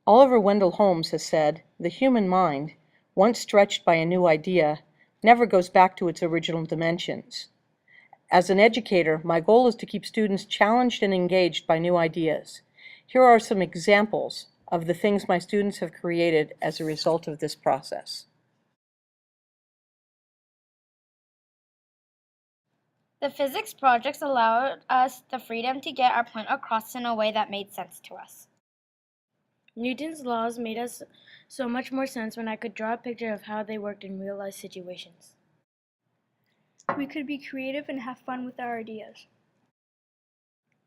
Oliver Wendell Holmes has said, "The human mind, once stretched by a new idea, never goes back to its original dimensions." As an educator, my goal is to keep students challenged and engaged by new ideas. Here are some examples of the things my students have created as a result of this process. The physics projects allowed us the freedom to get our point across in a way that made sense to us. Newton's laws made us so much more sense when I could draw a picture of how they worked in real-life situations. We could be creative and have fun with our ideas.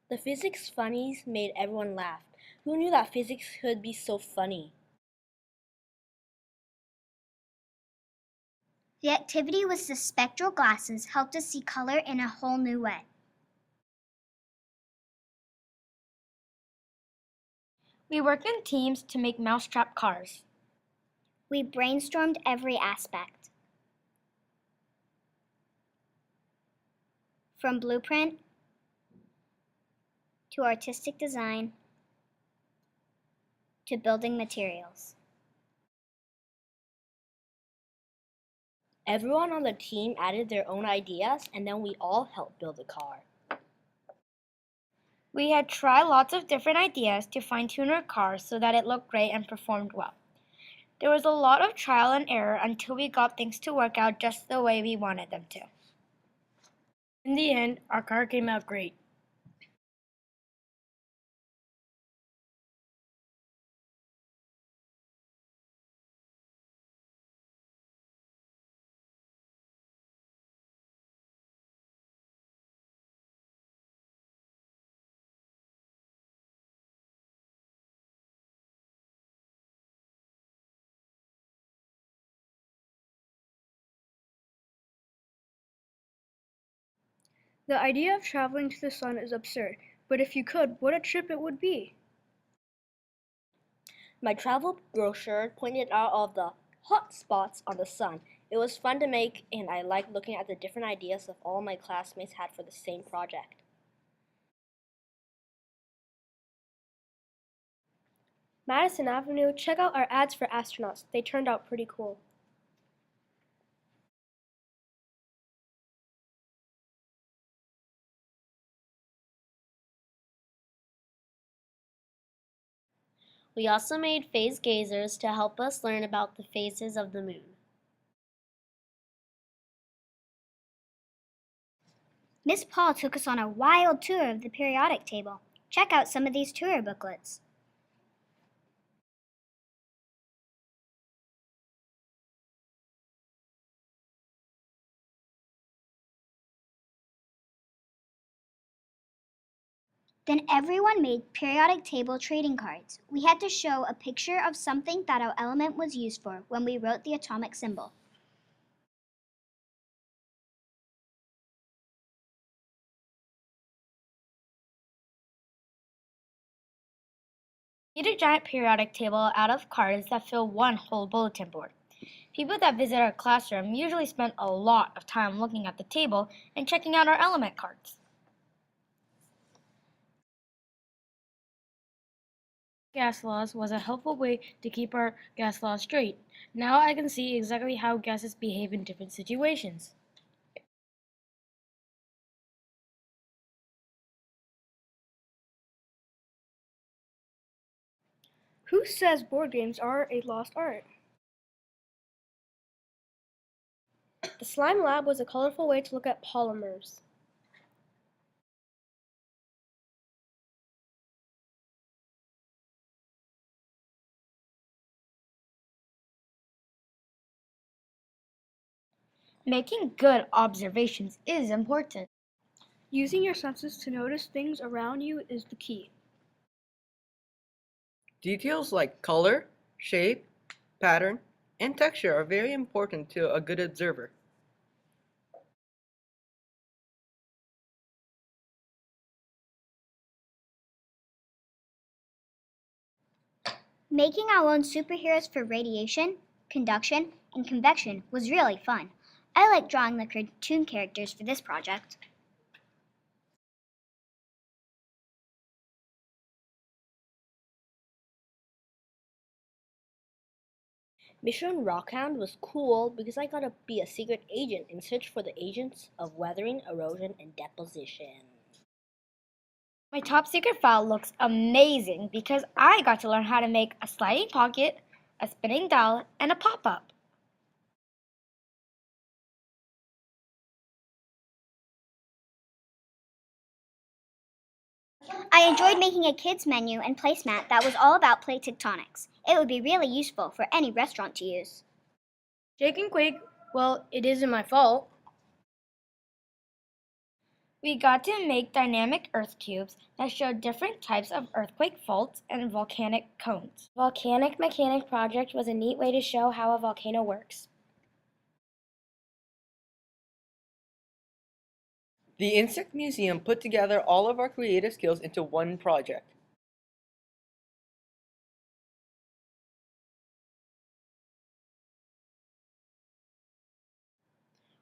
The physics funnies made everyone laugh. Who knew that physics could be so funny? The activity with the spectral glasses helped us see color in a whole new way. We worked in teams to make mousetrap cars. We brainstormed every aspect. From blueprint to artistic design to building materials. Everyone on the team added their own ideas, and then we all helped build a car. We had tried lots of different ideas to fine-tune our car so that it looked great and performed well. There was a lot of trial and error until we got things to work out just the way we wanted them to. In the end, our car came out great. The idea of traveling to the sun is absurd, but if you could, what a trip it would be! My travel brochure pointed out all of the hot spots on the sun. It was fun to make, and I liked looking at the different ideas of all my classmates had for the same project. Madison Avenue, check out our ads for astronauts. They turned out pretty cool. We also made phase gazers to help us learn about the phases of the moon. Miss Paul took us on a wild tour of the periodic table. Check out some of these tour booklets. Then everyone made periodic table trading cards. We had to show a picture of something that our element was used for when we wrote the atomic symbol. We made a giant periodic table out of cards that fill one whole bulletin board. People that visit our classroom usually spend a lot of time looking at the table and checking out our element cards. Gas laws was a helpful way to keep our gas laws straight. Now I can see exactly how gases behave in different situations. Who says board games are a lost art? The slime lab was a colorful way to look at polymers. Making good observations is important. Using your senses to notice things around you is the key. Details like color, shape, pattern, and texture are very important to a good observer. Making our own superheroes for radiation, conduction, and convection was really fun. I like drawing the cartoon characters for this project. Mission Rockhound was cool because I got to be a secret agent and search for the agents of weathering, erosion, and deposition. My top secret file looks amazing because I got to learn how to make a sliding pocket, a spinning doll, and a pop-up. I enjoyed making a kids menu and placemat that was all about plate tectonics. It would be really useful for any restaurant to use. Shake and quake, well, it isn't my fault. We got to make dynamic earth cubes that showed different types of earthquake faults and volcanic cones. Volcanic Mechanic Project was a neat way to show how a volcano works. The Insect Museum put together all of our creative skills into one project.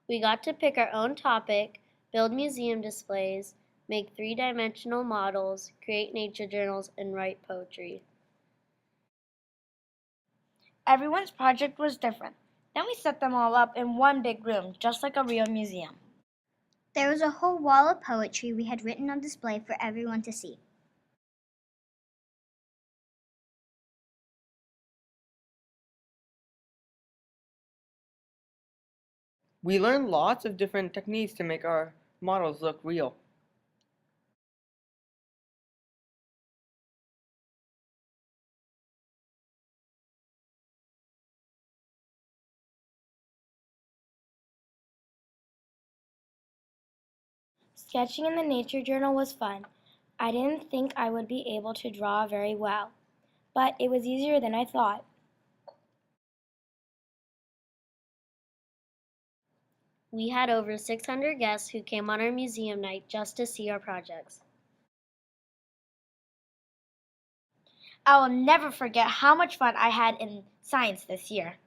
We got to pick our own topic, build museum displays, make three-dimensional models, create nature journals, and write poetry. Everyone's project was different. Then we set them all up in one big room, just like a real museum. There was a whole wall of poetry we had written on display for everyone to see. We learned lots of different techniques to make our models look real. Sketching in the nature journal was fun. I didn't think I would be able to draw very well, but it was easier than I thought. We had over 600 guests who came on our museum night just to see our projects. I will never forget how much fun I had in science this year.